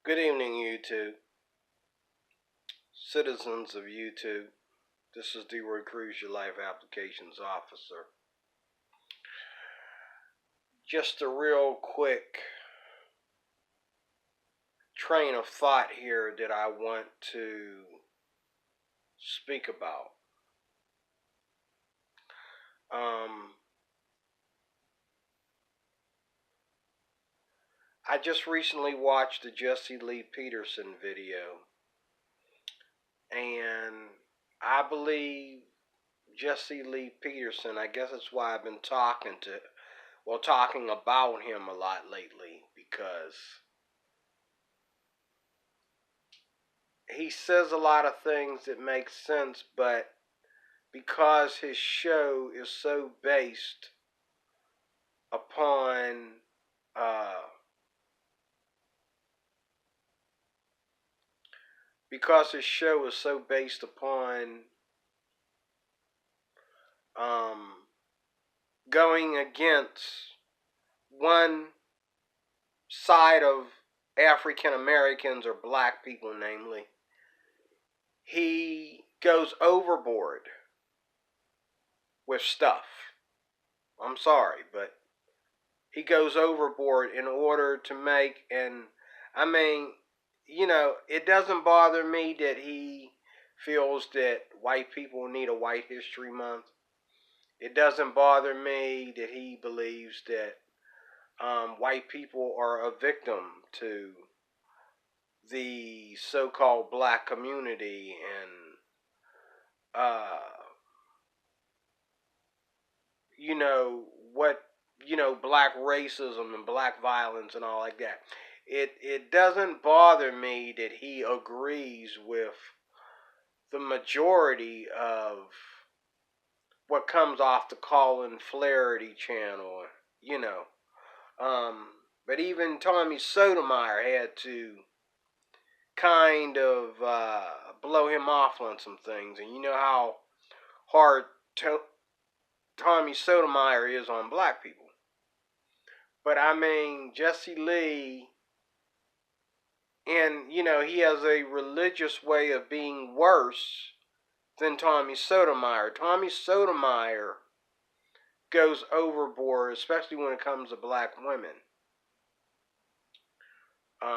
Good evening, YouTube. Citizens of YouTube. This is D-Word Cruz, your Life Applications Officer. Just a real quick train of thought here that I want to speak about. I just recently watched the Jesse Lee Peterson video, and I believe Jesse Lee Peterson, I guess that's why I've been talking about him a lot lately, because he says a lot of things that make sense, but because his show is so based upon going against one side of African Americans or black people, namely, he goes overboard with stuff. I'm sorry, but he goes overboard in order to make, and I mean, it doesn't bother me that he feels that white people need a White History Month. It doesn't bother me that he believes that white people are a victim to the so-called black community and black racism and black violence and all like that. It doesn't bother me that he agrees with the majority of what comes off the Colin Flaherty channel, but even Tommy Sotomayor had to kind of blow him off on some things, and you know how hard Tommy Sotomayor is on black people. But I mean, Jesse Lee, and he has a religious way of being worse than Tommy Sotomayor. Tommy Sotomayor goes overboard, especially when it comes to black women.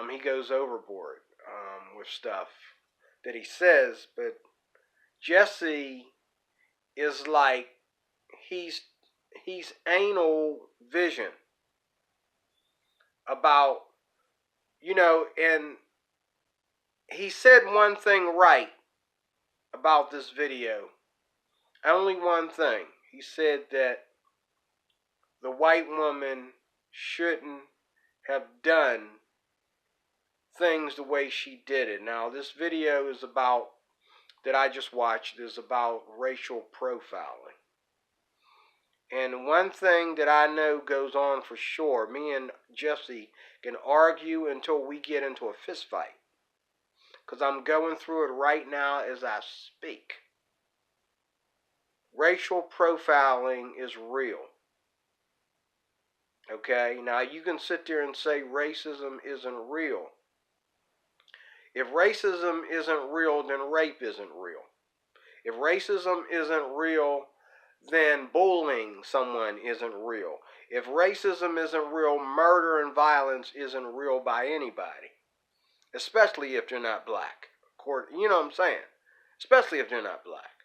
He goes overboard with stuff that he says, but Jesse is like he's anal vision about, and he said one thing right about this video. Only one thing. He said that the white woman shouldn't have done things the way she did it. Now, this video is about, that I just watched, is about racial profiling. And one thing that I know goes on for sure, me and Jesse can argue until we get into a fist fight, because I'm going through it right now as I speak. Racial profiling is real. Okay? Now, you can sit there and say racism isn't real. If racism isn't real, then rape isn't real. If racism isn't real, then bullying someone isn't real. If racism isn't real, murder and violence isn't real by anybody. Especially if they're not black. You know what I'm saying? Especially if they're not black.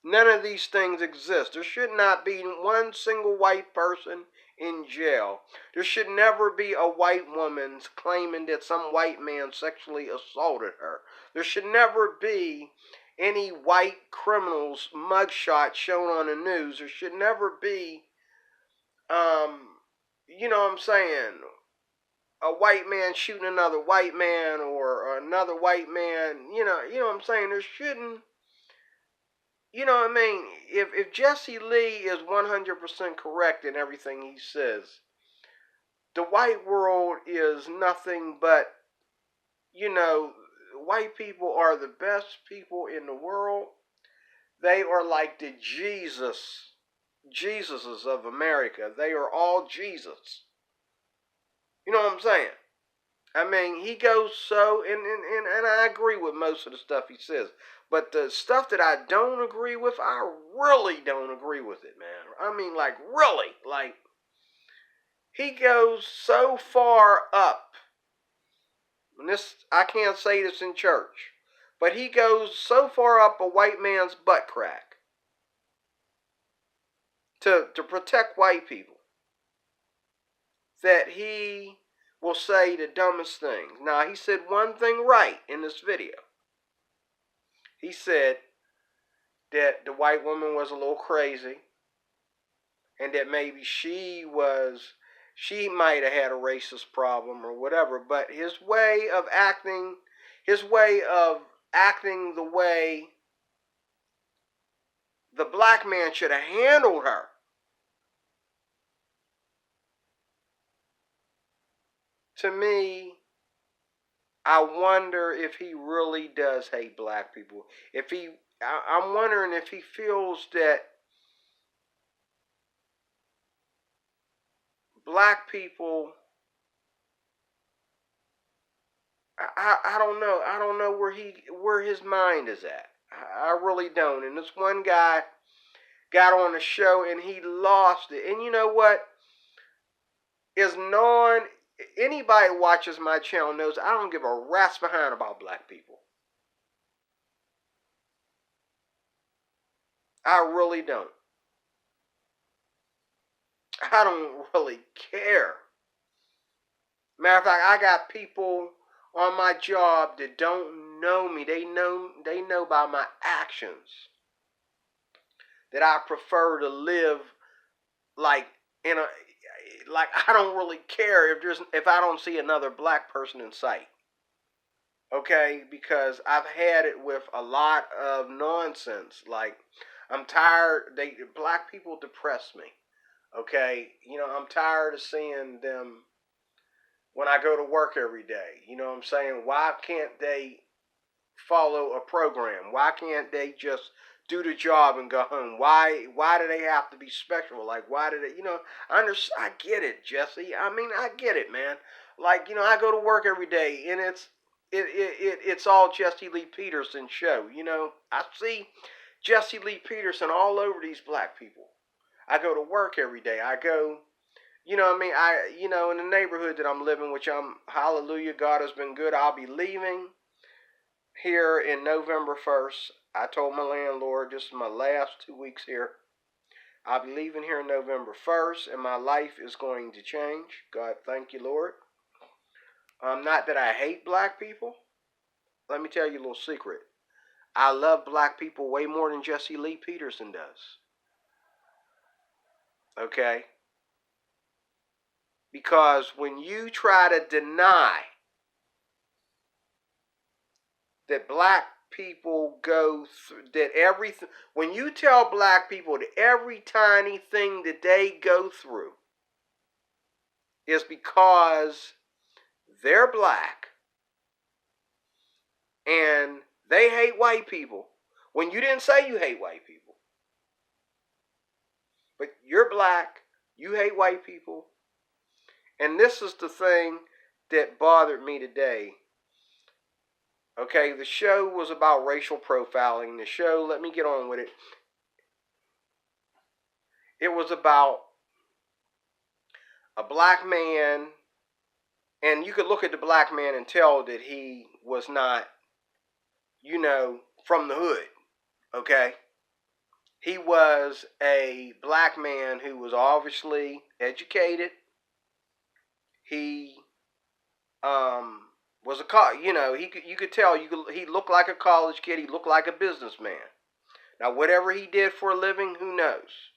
None of these things exist. There should not be one single white person in jail. There should never be a white woman claiming that some white man sexually assaulted her. There should never be any white criminal's mugshot shown on the news. There should never be, you know what I'm saying, a white man shooting another white man, or another white man, you know what I'm saying? There shouldn't, you know what I mean? If Jesse Lee is 100% correct in everything he says, the white world is nothing but, white people are the best people in the world. They are like the Jesuses of America. They are all Jesus. You know what I'm saying? I mean, he goes so, and I agree with most of the stuff he says. But the stuff that I don't agree with, I really don't agree with it, man. I mean, like, really. Like, he goes so far up. And this, I can't say this in church. But he goes so far up a white man's butt crack to protect white people that he will say the dumbest things. Now, he said one thing right in this video. He said that the white woman was a little crazy and that maybe she might have had a racist problem or whatever, but his way of acting the way the black man should have handled her, to me, I wonder if he really does hate black people. I'm wondering if he feels that black people, I don't know. I don't know where his mind is at. I really don't. And this one guy got on the show and he lost it. And you know what? Is non Anybody who watches my channel knows I don't give a rat's behind about black people. I really don't. I don't really care. Matter of fact, I got people on my job that don't know me. They know by my actions that I prefer to live like in a like I don't really care if I don't see another black person in sight. Okay, because I've had it with a lot of nonsense. Like, I'm tired. Black people depress me. Okay, I'm tired of seeing them when I go to work every day. You know what I'm saying? Why can't they follow a program? Why can't they just do the job and go home? Why do they have to be special? Like, why do they? I get it, Jesse. I mean, I get it, man. Like, I go to work every day and it's all Jesse Lee Peterson show. I see Jesse Lee Peterson all over these black people. I go to work every day. I go, what I mean? In the neighborhood that I'm living, which hallelujah, God has been good. I'll be leaving here in November 1st. I told my landlord this is my last 2 weeks here. I'll be leaving here November 1st, and my life is going to change. God, thank you, Lord. Not that I hate black people. Let me tell you a little secret. I love black people way more than Jesse Lee Peterson does. Okay? Because when you try to deny that black people go through, that everything, when you tell black people that every tiny thing that they go through is because they're black and they hate white people, when you didn't say you hate white people, but you're black, you hate white people, and this is the thing that bothered me today. Okay, the show was about racial profiling. The show, let me get on with it. It was about a black man, and you could look at the black man and tell that he was not, from the hood. Okay? He was a black man who was obviously educated. He was you could tell he looked like a college kid. He looked like a businessman. Now, whatever he did for a living, who knows?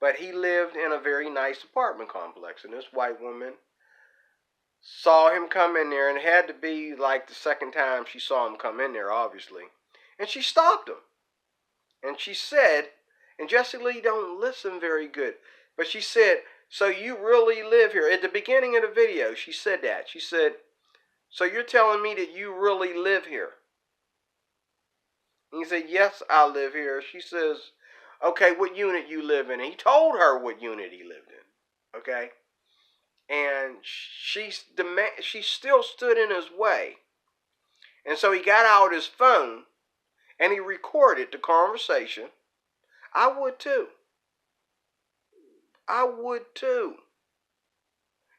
But he lived in a very nice apartment complex, and this white woman saw him come in there, and it had to be like the second time she saw him come in there, obviously. And she stopped him. And she said, and Jesse Lee don't listen very good, but she said, "So you really live here?" At the beginning of the video, she said that. She said, "So you're telling me that you really live here?" And he said, "Yes, I live here." She says, "Okay, what unit you live in?" And he told her what unit he lived in. Okay? and she still stood in his way. And so he got out his phone and he recorded the conversation. I would too. I would too.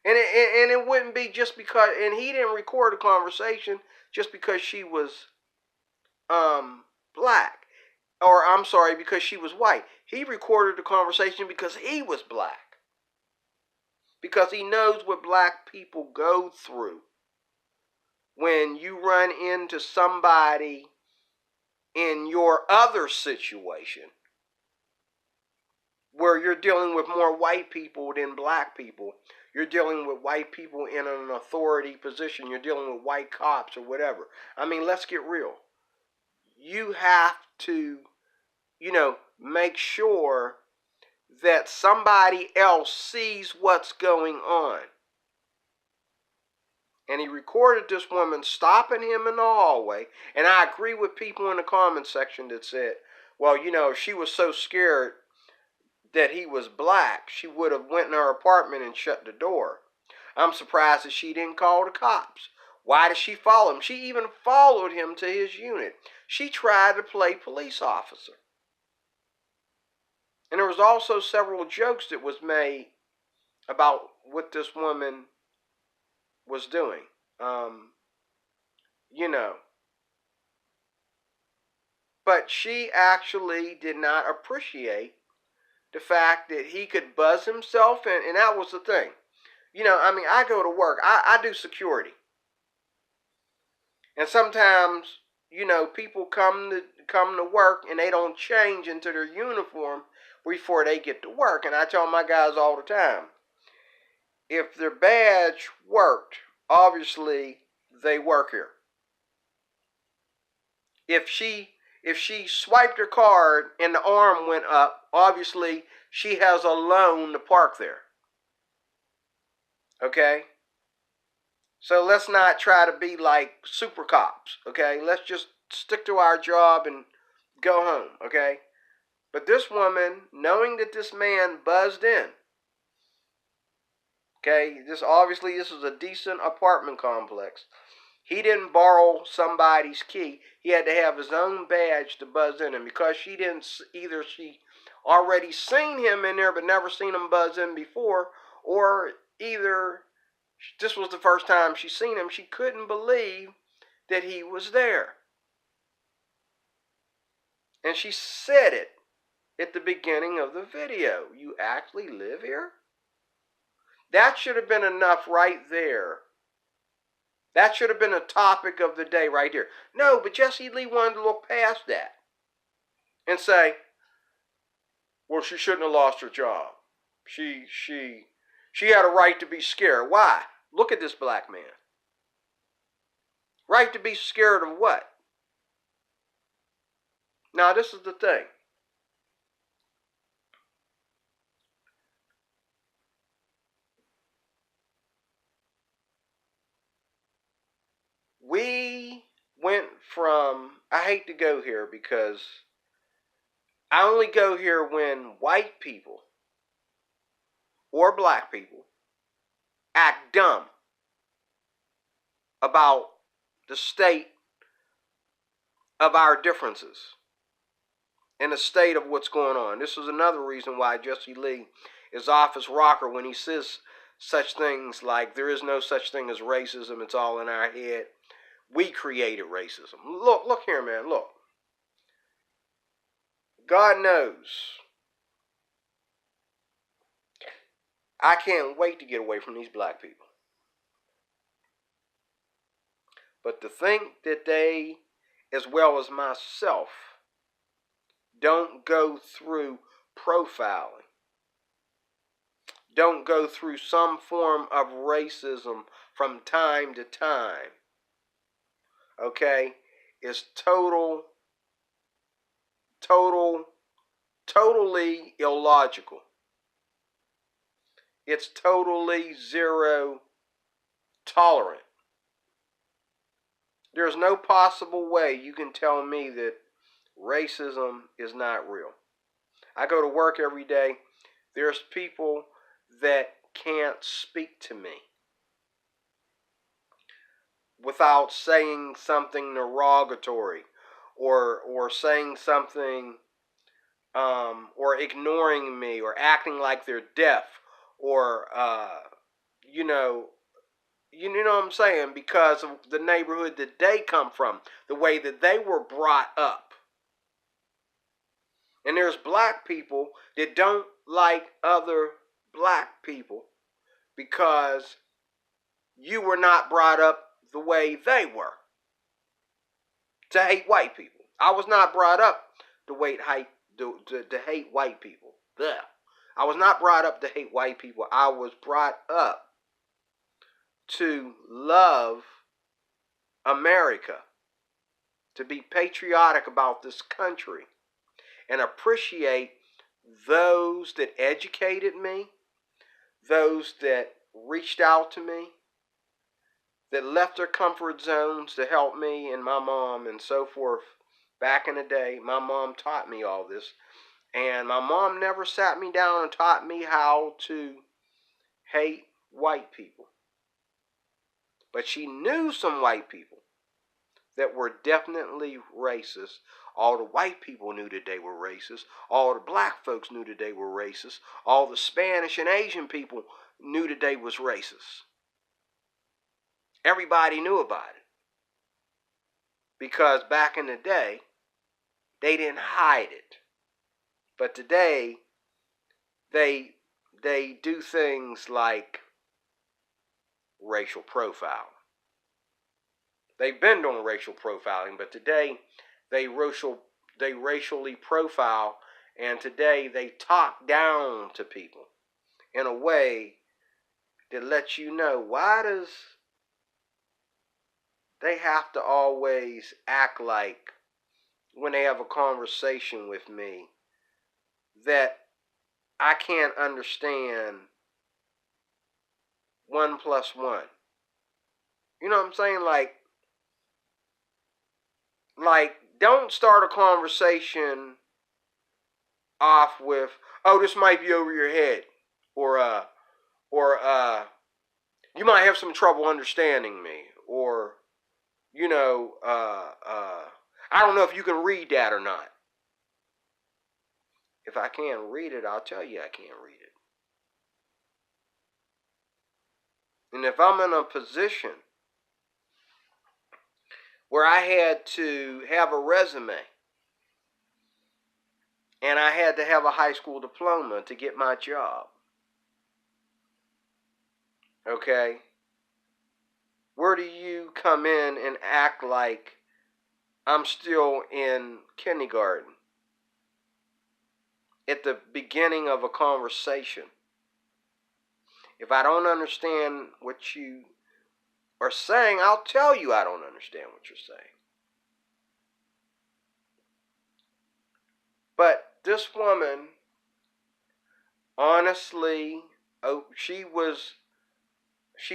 And it wouldn't be just because, and he didn't record the conversation just because she was black, or I'm sorry, because she was white. He recorded the conversation because he was black, because he knows what black people go through when you run into somebody in your other situation where you're dealing with more white people than black people. You're dealing with white people in an authority position. You're dealing with white cops or whatever. I mean, let's get real. You have to, make sure that somebody else sees what's going on. And he recorded this woman stopping him in the hallway. And I agree with people in the comment section that said, well, if she was so scared that he was black, she would have went in her apartment and shut the door. I'm surprised that she didn't call the cops. Why did she follow him? She even followed him to his unit. She tried to play police officer. And there was also several jokes that was made about what this woman was doing. But she actually did not appreciate the fact that he could buzz himself, and that was the thing. I go to work. I do security. And sometimes, people come to work and they don't change into their uniform before they get to work. And I tell my guys all the time, if their badge worked, obviously they work here. If she swiped her card and the arm went up, obviously she has a loan to park there. Okay? So let's not try to be like super cops, okay? Let's just stick to our job and go home, okay? But this woman, knowing that this man buzzed in, okay, this is a decent apartment complex. He didn't borrow somebody's key. He had to have his own badge to buzz in. And because she already seen him in there but never seen him buzz in before, or either this was the first time she seen him, she couldn't believe that he was there. And she said it at the beginning of the video. You actually live here? That should have been enough right there. That should have been a topic of the day right there. No, but Jesse Lee wanted to look past that and say, well, she shouldn't have lost her job. She had a right to be scared. Why? Look at this black man. Right to be scared of what? Now, this is the thing. We went from, I hate to go here because I only go here when white people or black people act dumb about the state of our differences and the state of what's going on. This is another reason why Jesse Lee is office rocker when he says such things like there is no such thing as racism, it's all in our head. We created racism. Look here, man, look. God knows. I can't wait to get away from these black people. But to think that they, as well as myself, don't go through profiling, don't go through some form of racism from time to time, okay, is totally illogical. It's totally zero tolerant. There's no possible way you can tell me that racism is not real. I go to work every day. There's people that can't speak to me without saying something derogatory or saying something or ignoring me or acting like they're deaf or you know you know what I'm saying, because of the neighborhood that they come from, the way that they were brought up. And there's black people that don't like other black people because you were not brought up the way they were to hate white people. I was not brought up to hate white people. Blech. I was not brought up to hate white people. I was brought up to love America, to be patriotic about this country, and appreciate those that educated me, those that reached out to me, that left their comfort zones to help me and my mom and so forth. Back in the day, my mom taught me all this. And my mom never sat me down and taught me how to hate white people. But she knew some white people that were definitely racist. All the white people knew that they were racist. All the black folks knew that they were racist. All the Spanish and Asian people knew that they was racist. Everybody knew about it. Because back in the day, they didn't hide it. But today, they do things like racial profiling. They've been doing racial profiling, but today they racially profile, and today they talk down to people in a way that lets you know, why does they have to always act like when they have a conversation with me that I can't understand 1 plus 1. You know what I'm saying? Like, don't start a conversation off with, "Oh, this might be over your head," or "You might have some trouble understanding me," or, "I don't know if you can read that or not." If I can't read it, I'll tell you I can't read it. And if I'm in a position where I had to have a resume and I had to have a high school diploma to get my job, okay, where do you come in and act like I'm still in kindergarten at the beginning of a conversation? If I don't understand what you are saying, I'll tell you I don't understand what you're saying. But this woman, honestly, she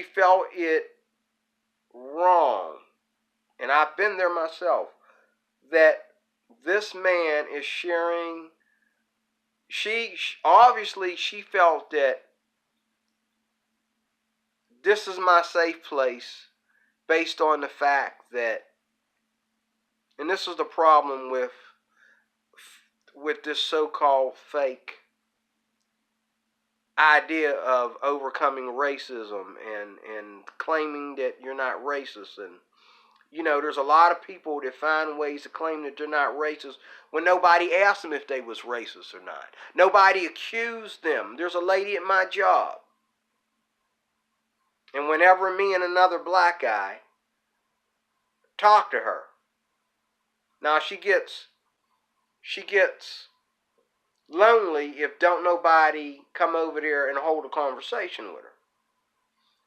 felt it wrong, and I've been there myself, that this man is sharing. She felt that this is my safe place based on the fact that, and this is the problem with this so-called fake idea of overcoming racism and claiming that you're not racist. And there's a lot of people that find ways to claim that they're not racist when nobody asked them if they was racist or not. Nobody accused them. There's a lady at my job, and whenever me and another black guy talk to her, now she gets lonely if don't nobody come over there and hold a conversation with her.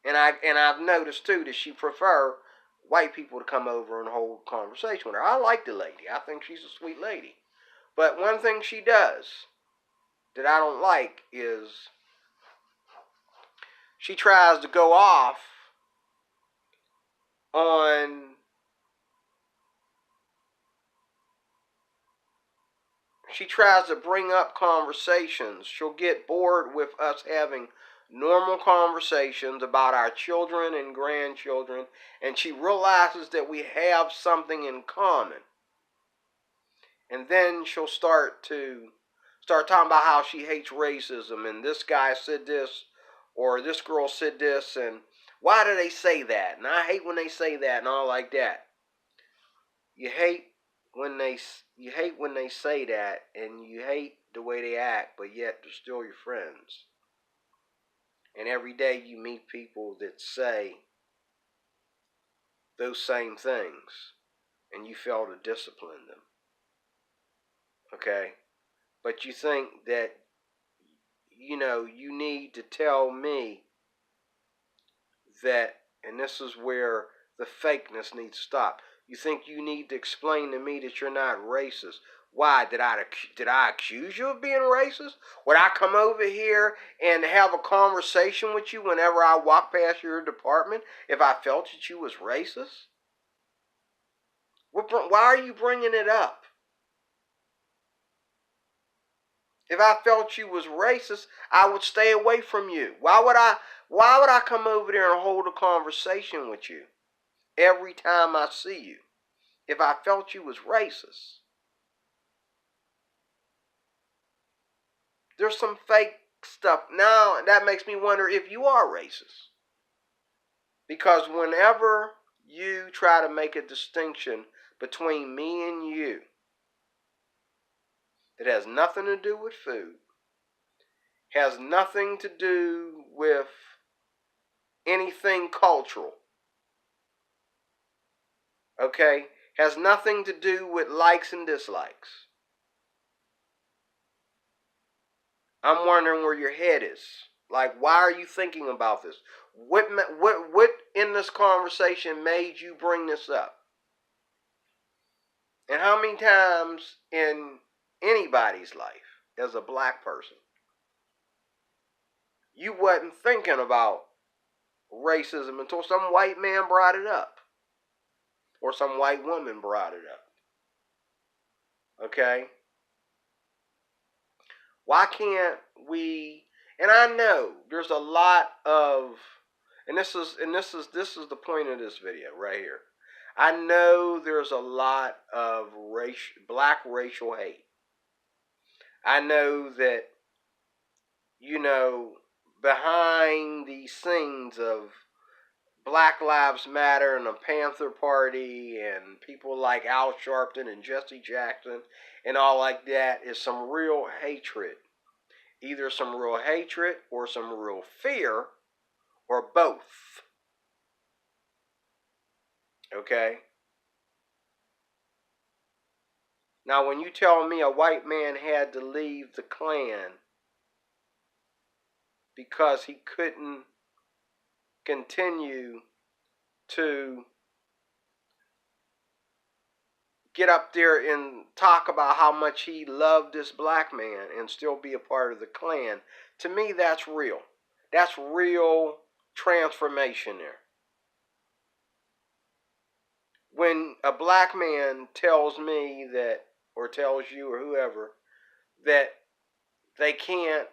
And I've noticed too that she prefer white people to come over and hold a conversation with her. I like the lady. I think she's a sweet lady. But one thing she does that I don't like is she tries to go off on she tries to bring up conversations. She'll get bored with us having normal conversations about our children and grandchildren, and she realizes that we have something in common. And then she'll start talking about how she hates racism, and this guy said this, or this girl said this, and why do they say that? And I hate when they say that, and all like that. You hate when they say that, and you hate the way they act, but yet they're still your friends. And every day you meet people that say those same things, and you fail to discipline them. Okay? But you think that, you need to tell me that, and this is where the fakeness needs to stop. You think you need to explain to me that you're not racist. Why? Did I accuse you of being racist? Would I come over here and have a conversation with you whenever I walk past your department if I felt that you was racist? Why are you bringing it up? If I felt you was racist, I would stay away from you. Why would I come over there and hold a conversation with you every time I see you if I felt you was racist? There's some fake stuff now, and that makes me wonder if you are racist. Because whenever you try to make a distinction between me and you that has nothing to do with food, has nothing to do with anything cultural, okay, has nothing to do with likes and dislikes, I'm wondering where your head is. Like, why are you thinking about this? What in this conversation made you bring this up? And how many times in anybody's life, as a black person, you wasn't thinking about racism until some white man brought it up, or some white woman brought it up? Okay? Why can't we? And I know there's a lot of, and this is the point of this video right here. I know there's a lot of black racial hate. I know that, behind the scenes of Black Lives Matter and the Panther Party and people like Al Sharpton and Jesse Jackson and all like that is some real hatred. Either some real hatred or some real fear or both. Okay? Now, when you tell me a white man had to leave the Klan because he couldn't continue to get up there and talk about how much he loved this black man and still be a part of the Klan, to me that's real. That's real transformation there. When a black man tells me that, or tells you or whoever, that they can't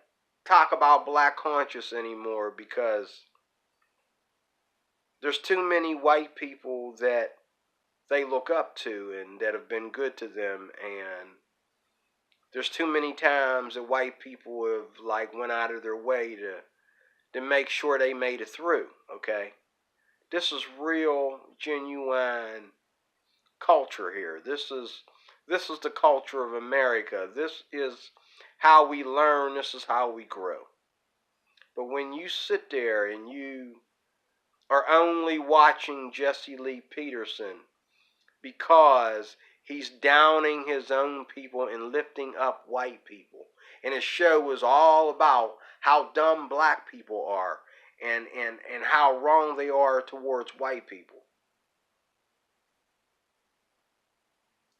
talk about black conscience anymore because there's too many white people that they look up to and that have been good to them, and there's too many times that white people have went out of their way to make sure they made it through. Okay, this is real, genuine culture here. This is the culture of America. This is how we learn. This is how we grow. But when you sit there and you are only watching Jesse Lee Peterson because he's downing his own people and lifting up white people, and his show is all about how dumb black people are and how wrong they are towards white people.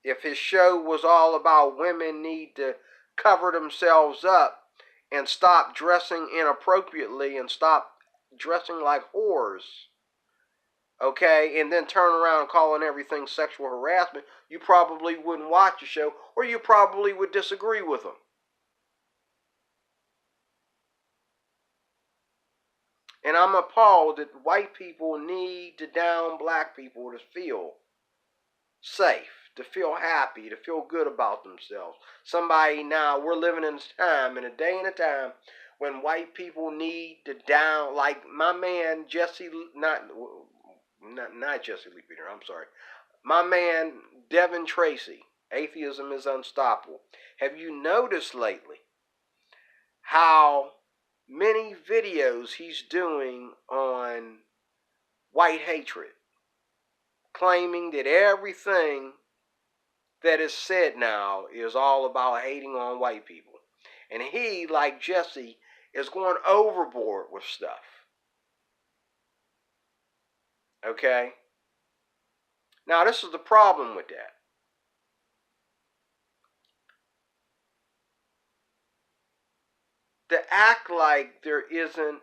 If his show was all about women need to cover themselves up and stop dressing inappropriately and stop dressing like whores, okay, and then turn around calling everything sexual harassment, you probably wouldn't watch the show, or you probably would disagree with him. And I'm appalled that white people need to down black people to feel safe, to feel happy, to feel good about themselves. We're living in a day and a time when white people need to down, like my man Jesse, not Jesse Lee Peter, I'm sorry. My man Devin Tracy, Atheism is Unstoppable. Have you noticed lately how many videos he's doing on white hatred, claiming that everything that is said now is all about hating on white people? And he, like Jesse, is going overboard with stuff. Okay? Now, this is the problem with that. To act like there isn't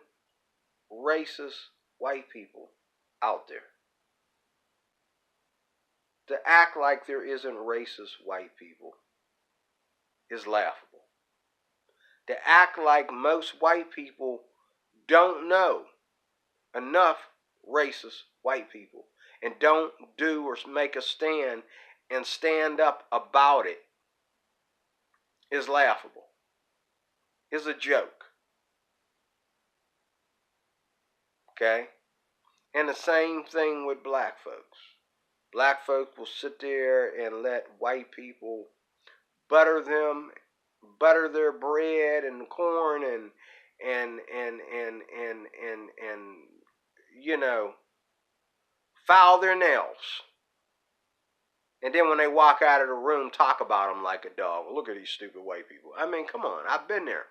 racist white people out there. To act like there isn't racist white people is laughable. To act like most white people don't know enough racist white people and don't do or make a stand and stand up about it is laughable. Is a joke. Okay? And the same thing with black folks. Black folks will sit there and let white people butter their bread and corn and you know, file their nails. And then when they walk out of the room, talk about them like a dog. Look at these stupid white people. I mean, come on, I've been there.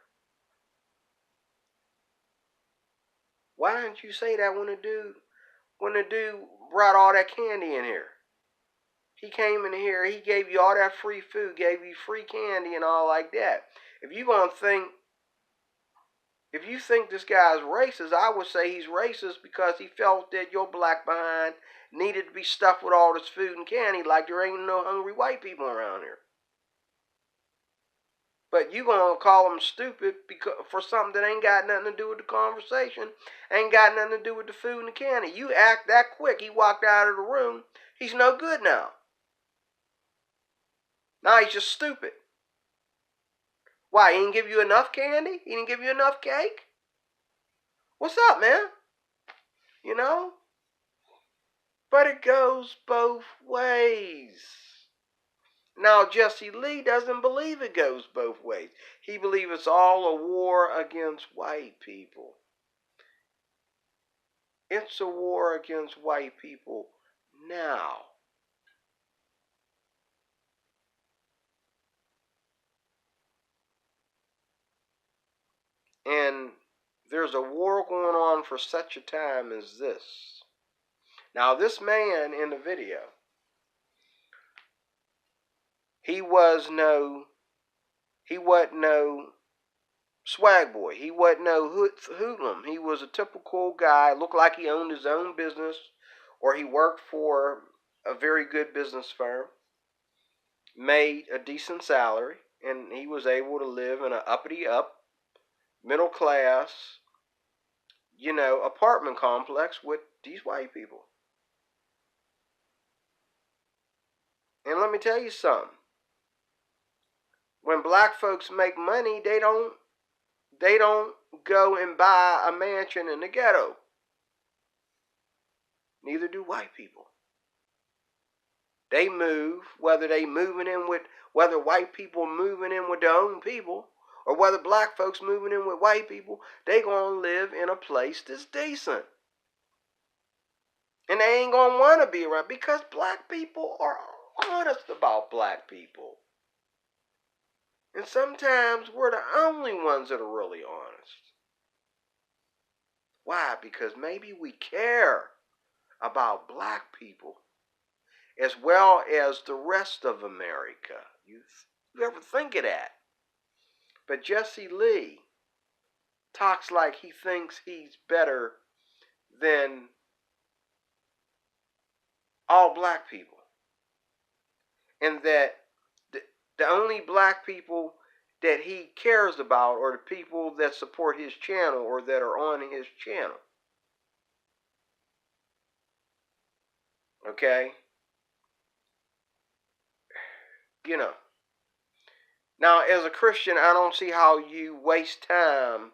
Why didn't you say that when the dude brought all that candy in here? He came in here, he gave you all that free food, gave you free candy and all like that. If you think this guy's racist, I would say he's racist because he felt that your black behind needed to be stuffed with all this food and candy like there ain't no hungry white people around here. But you gonna call him stupid for something that ain't got nothing to do with the conversation, ain't got nothing to do with the food and the candy. You act that quick, he walked out of the room, he's no good now. Now he's just stupid. Why, he didn't give you enough candy? He didn't give you enough cake? What's up, man? You know? But it goes both ways. Now, Jesse Lee doesn't believe it goes both ways. He believes it's all a war against white people. It's a war against white people now. And there's a war going on for such a time as this. Now, this man in the video, he wasn't no swag boy. He wasn't no hoodlum. He was a typical guy. Looked like he owned his own business or he worked for a very good business firm. Made a decent salary and he was able to live in an uppity up, middle class, apartment complex with these white people. And let me tell you something. When black folks make money, they don't go and buy a mansion in the ghetto. Neither do white people. They move, whether white people moving in with their own people, or whether black folks moving in with white people, they gonna live in a place that's decent. And they ain't gonna wanna be around because black people are honest about black people. And sometimes we're the only ones that are really honest. Why? Because maybe we care about black people as well as the rest of America. You ever think of that? But Jesse Lee talks like he thinks he's better than all black people. And that the only black people that he cares about are the people that support his channel or that are on his channel. Okay? You know. Now, as a Christian, I don't see how you waste that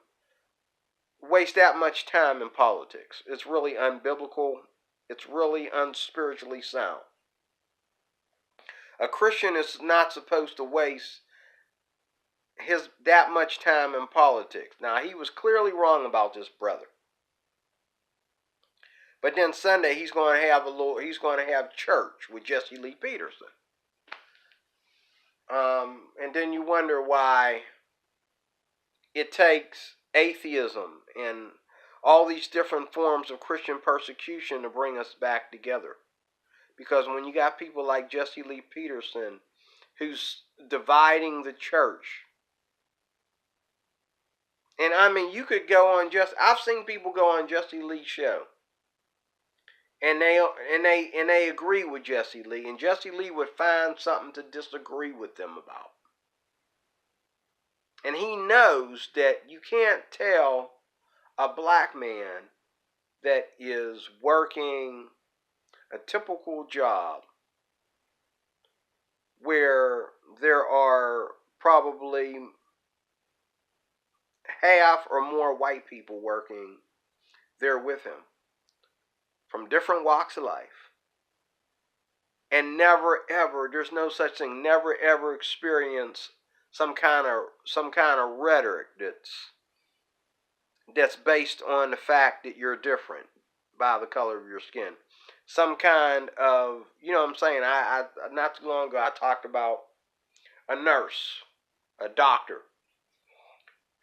much time in politics. It's really unbiblical. It's really unspiritually sound. A Christian is not supposed to waste that much time in politics. Now, he was clearly wrong about this brother. But then Sunday he's going to have church with Jesse Lee Peterson. And then you wonder why it takes atheism and all these different forms of Christian persecution to bring us back together. Because when you got people like Jesse Lee Peterson who's dividing the church, and I mean, you could go on I've seen people go on Jesse Lee's show, and they agree with Jesse Lee, and Jesse Lee would find something to disagree with them about. And he knows that you can't tell a black man that is working a typical job where there are probably half or more white people working there with him from different walks of life, and never ever, there's no such thing, never ever experience some kind of rhetoric that's based on the fact that you're different by the color of your skin. Some kind of, you know what I'm saying? I not too long ago I talked about a nurse, a doctor,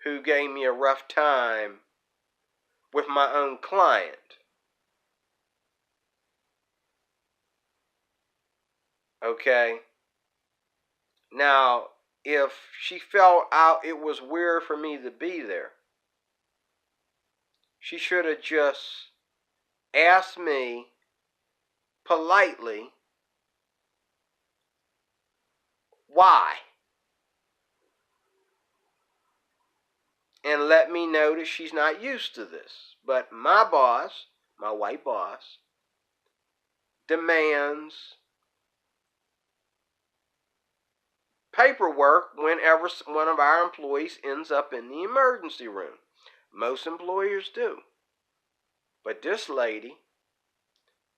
who gave me a rough time with my own client. Okay? Now, if she felt out it was weird for me to be there, she should have just asked me politely why, and let me know that she's not used to this. But my boss, my white boss, demands paperwork whenever one of our employees ends up in the emergency room. Most employers do. But this lady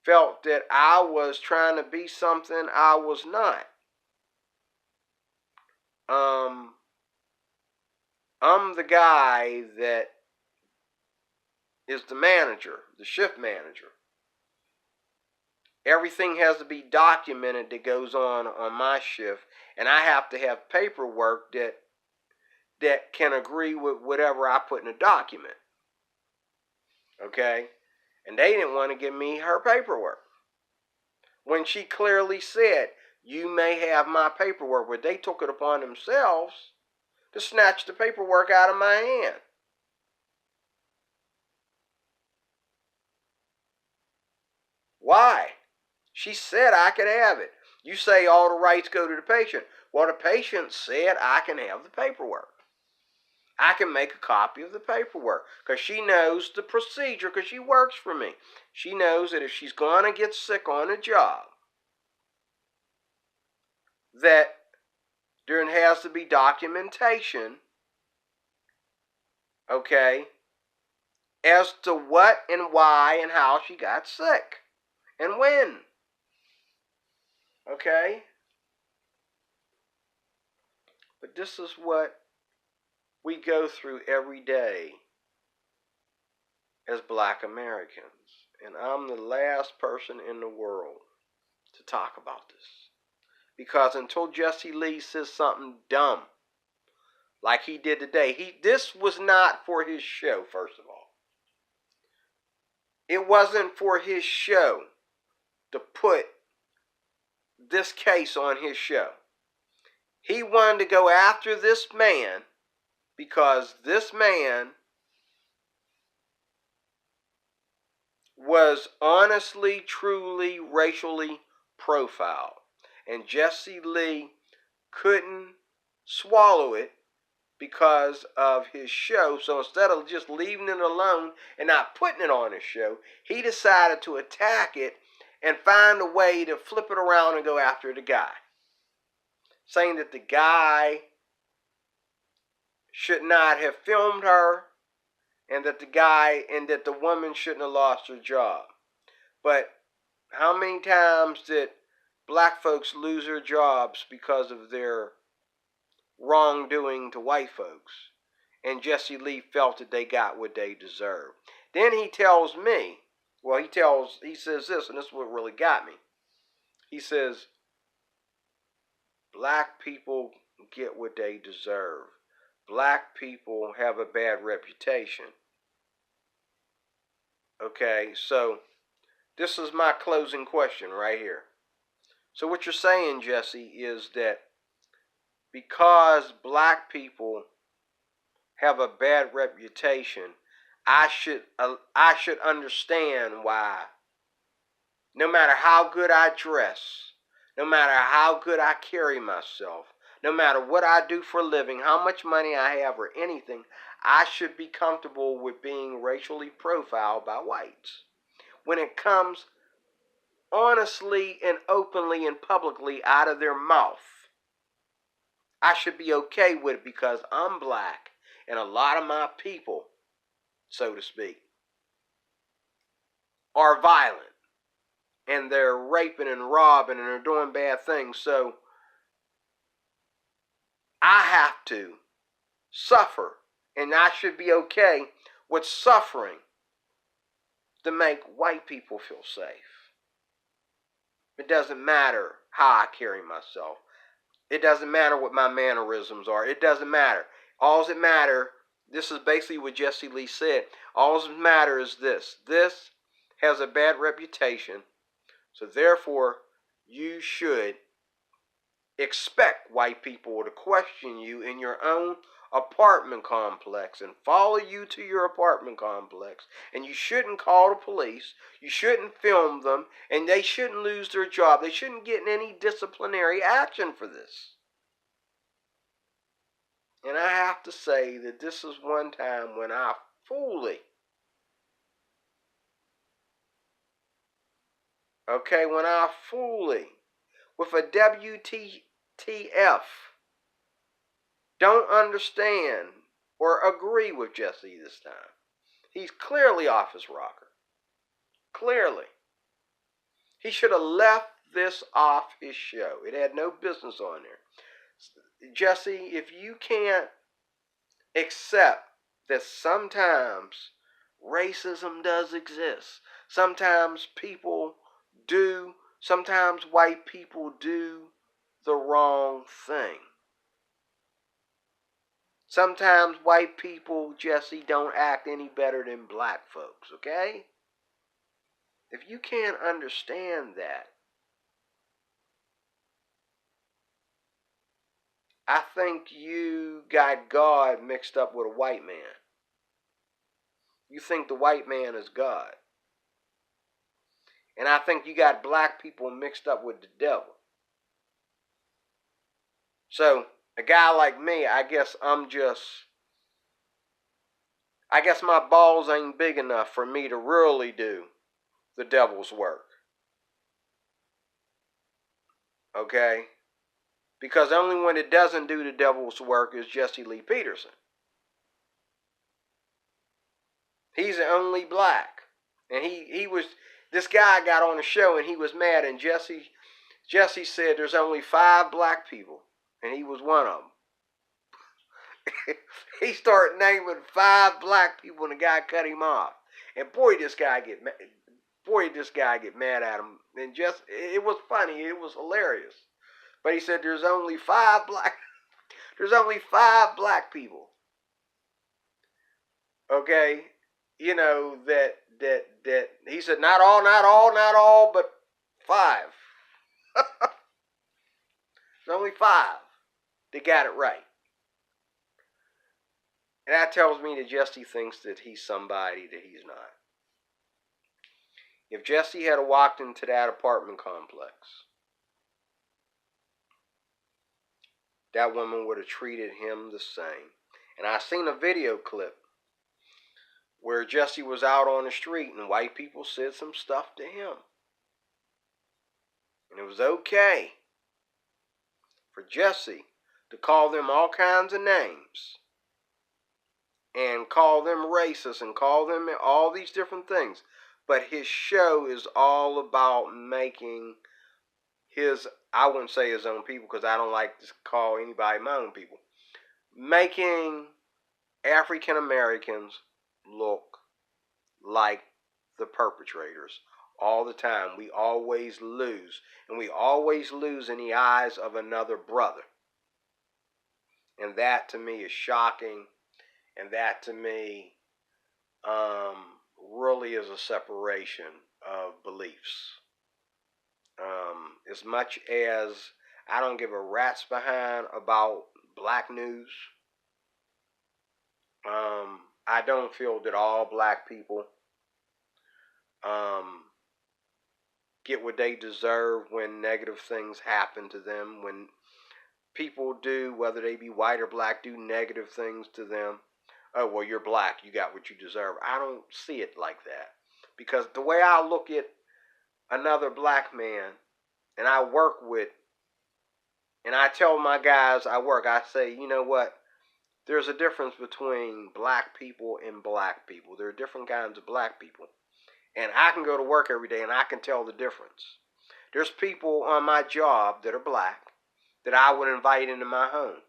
felt that I was trying to be something I was not. I'm the guy that is the manager, the shift manager. Everything has to be documented that goes on my shift, and I have to have paperwork that can agree with whatever I put in a document. Okay? And they didn't want to give me her paperwork, when she clearly said, you may have my paperwork, but they took it upon themselves to snatch the paperwork out of my hand. Why? She said I could have it. You say all the rights go to the patient. Well, the patient said I can have the paperwork. I can make a copy of the paperwork because she knows the procedure, because she works for me. She knows that if she's going to get sick on a job, that there has to be documentation, okay, as to what and why and how she got sick and when. Okay? But this is what we go through every day as black Americans. And I'm the last person in the world to talk about this. Because until Jesse Lee says something dumb, like he did today, this was not for his show, first of all. It wasn't for his show to put this case on his show. He wanted to go after this man because this man was honestly, truly, racially profiled. And Jesse Lee couldn't swallow it because of his show. So instead of just leaving it alone and not putting it on his show, he decided to attack it and find a way to flip it around and go after the guy, saying that the guy should not have filmed her, and that the woman shouldn't have lost her job. But how many times did black folks lose their jobs because of their wrongdoing to white folks? And Jesse Lee felt that they got what they deserved. Then he tells me, he says this, and this is what really got me. He says, black people get what they deserve. Black people have a bad reputation. Okay, so this is my closing question right here. So what you're saying, Jesse, is that because black people have a bad reputation, I should understand why. No matter how good I dress, no matter how good I carry myself, no matter what I do for a living, how much money I have or anything, I should be comfortable with being racially profiled by whites. When it comes honestly and openly and publicly out of their mouth, I should be okay with it because I'm black and a lot of my people, so to speak, are violent and they're raping and robbing and they're doing bad things. So I have to suffer, and I should be okay with suffering to make white people feel safe. It doesn't matter how I carry myself. It doesn't matter what my mannerisms are. It doesn't matter. All that matters, this is basically what Jesse Lee said. All that matters is this. This has a bad reputation, so therefore you should expect white people to question you in your own apartment complex and follow you to your apartment complex, and you shouldn't call the police, you shouldn't film them, and they shouldn't lose their job. They shouldn't get any disciplinary action for this. And I have to say that this is one time when I fully, with a WTF, don't understand or agree with Jesse this time. He's clearly off his rocker. Clearly. He should have left this off his show. It had no business on there. Jesse, if you can't accept that sometimes racism does exist, sometimes white people do the wrong thing. Sometimes white people, Jesse, don't act any better than black folks, okay? If you can't understand that, I think you got God mixed up with a white man. You think the white man is God. And I think you got black people mixed up with the devil. So, a guy like me, I guess my balls ain't big enough for me to really do the devil's work. Okay? Because the only one that doesn't do the devil's work is Jesse Lee Peterson. He's the only black. And this guy got on the show and he was mad, and Jesse said there's only 5 black people, and he was one of them. He started naming 5 black people, and the guy cut him off. And boy, this guy get mad at him. And it was funny. It was hilarious. But he said there's only 5 black people. Okay, you know that he said not all, but 5. There's only 5 that got it right. And that tells me that Jesse thinks that he's somebody that he's not. If Jesse had walked into that apartment complex, that woman would have treated him the same. And I seen a video clip where Jesse was out on the street and white people said some stuff to him. was okay for Jesse to call them all kinds of names and call them racist and call them all these different things. But his show is all about making his, I wouldn't say his own people because I don't like to call anybody my own people, making African Americans look like the perpetrators all the time. We always lose. And we always lose in the eyes of another brother. And that to me is shocking. And that to me really is a separation of beliefs. As much as I don't give a rat's behind about black news, I don't feel that all black people get what they deserve when negative things happen to them, when people do, whether they be white or black, do negative things to them. Oh, well, you're black, you got what you deserve. I don't see it like that. Because the way I look at another black man, and I work with, and I tell my guys I work, I say, you know what? There's a difference between black people and black people. There are different kinds of black people. And I can go to work every day and I can tell the difference. There's people on my job that are black that I would invite into my home.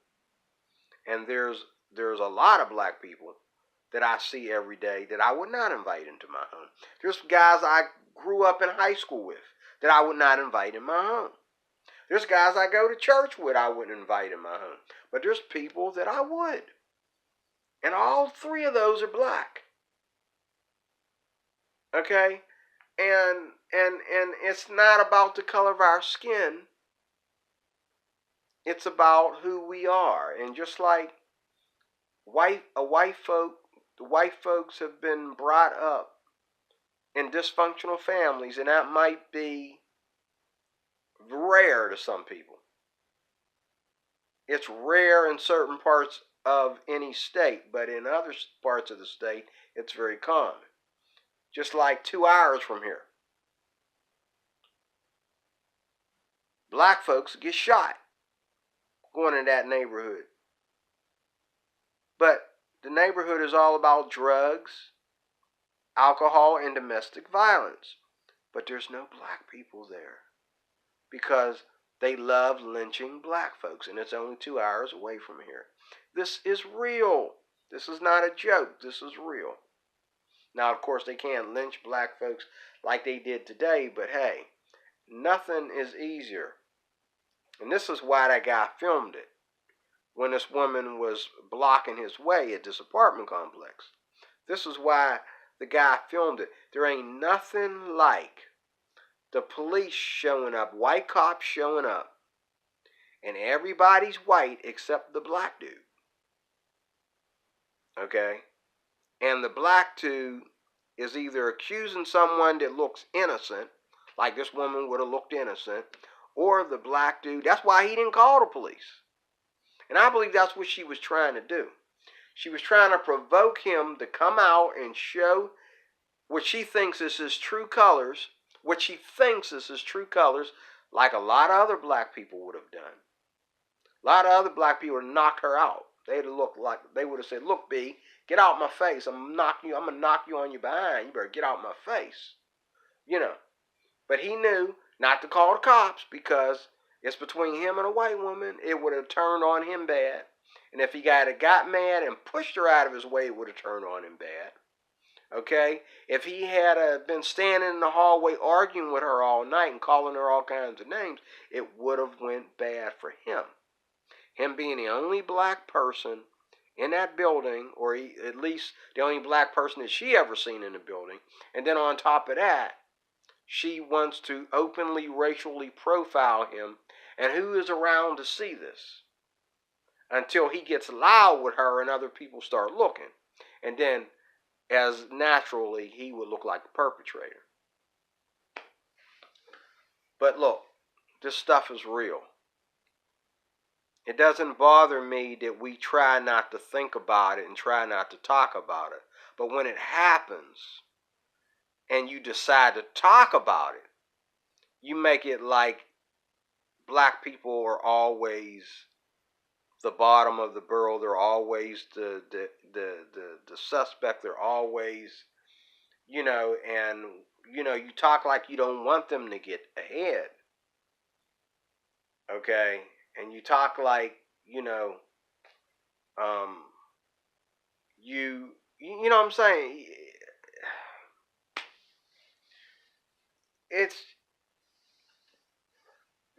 And there's a lot of black people that I see every day that I would not invite into my home. There's guys I grew up in high school with that I would not invite in my home. There's guys I go to church with I wouldn't invite in my home. But there's people that I would. And all three of those are black. Okay? And it's not about the color of our skin. It's about who we are. And just like the white folks have been brought up in dysfunctional families, and that might be rare to some people. It's rare in certain parts of any state, but in other parts of the state, it's very common. Just like 2 hours from here, black folks get shot going in that neighborhood. But the neighborhood is all about drugs, alcohol, and domestic violence. But there's no black people there because they love lynching black folks, and it's only 2 hours away from here. This is real. This is not a joke. This is real. Now, of course, they can't lynch black folks like they did today, but hey, nothing is easier. And this is why that guy filmed it. When this woman was blocking his way at this apartment complex. This is why the guy filmed it. There ain't nothing like the police showing up, white cops showing up, and everybody's white except the black dude. Okay? And the black dude is either accusing someone that looks innocent, like this woman would have looked innocent, or the black dude, that's why he didn't call the police. And I believe that's what she was trying to do. She was trying to provoke him to come out and show what she thinks is his true colors, like a lot of other black people would have done. A lot of other black people would have knocked her out. They would have said, "Look, B, get out my face. I'm gonna knock you on your behind. You better get out my face." You know. But he knew not to call the cops because it's between him and a white woman. It would have turned on him bad. And if he got mad and pushed her out of his way, it would have turned on him bad. Okay? If he had been standing in the hallway arguing with her all night and calling her all kinds of names, it would have went bad for him. Him being the only black person in that building, or at least the only black person that she ever seen in the building. And then on top of that, she wants to openly racially profile him. And who is around to see this? Until he gets loud with her and other people start looking. And then, as naturally, he would look like the perpetrator. But look, this stuff is real. It doesn't bother me that we try not to think about it and try not to talk about it. But when it happens, and you decide to talk about it, you make it like black people are always the bottom of the barrel. They're always the suspect. They're always, and you talk like you don't want them to get ahead. Okay, and you talk like um, you know what I'm saying. It's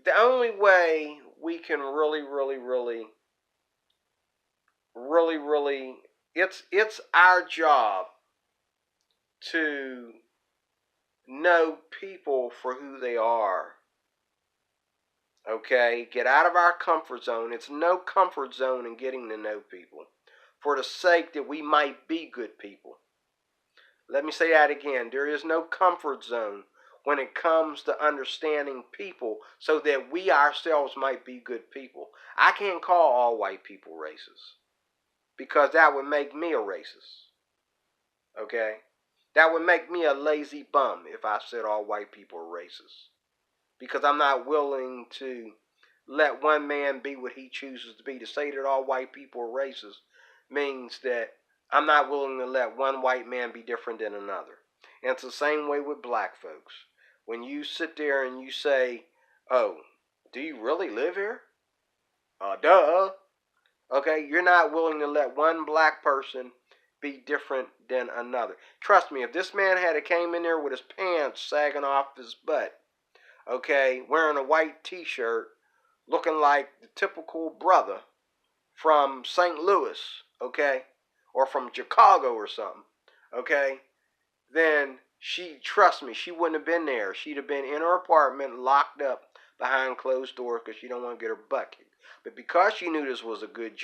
the only way we can really. It's our job to know people for who they are. Okay, get out of our comfort zone. It's no comfort zone in getting to know people, for the sake that we might be good people. Let me say that again. There is no comfort zone when it comes to understanding people so that we ourselves might be good people. I can't call all white people racist because that would make me a racist. Okay? That would make me a lazy bum if I said all white people are racist. Because I'm not willing to let one man be what he chooses to be. To say that all white people are racist means that I'm not willing to let one white man be different than another. And it's the same way with black folks. When you sit there and you say, oh, do you really live here? Duh. Okay, you're not willing to let one black person be different than another. Trust me, if this man had came in there with his pants sagging off his butt, okay, wearing a white t-shirt, looking like the typical brother from St. Louis, okay, or from Chicago or something, okay, then trust me, she wouldn't have been there. She'd have been in her apartment, locked up behind closed doors because she don't want to get her butt kicked. But because she knew this was a good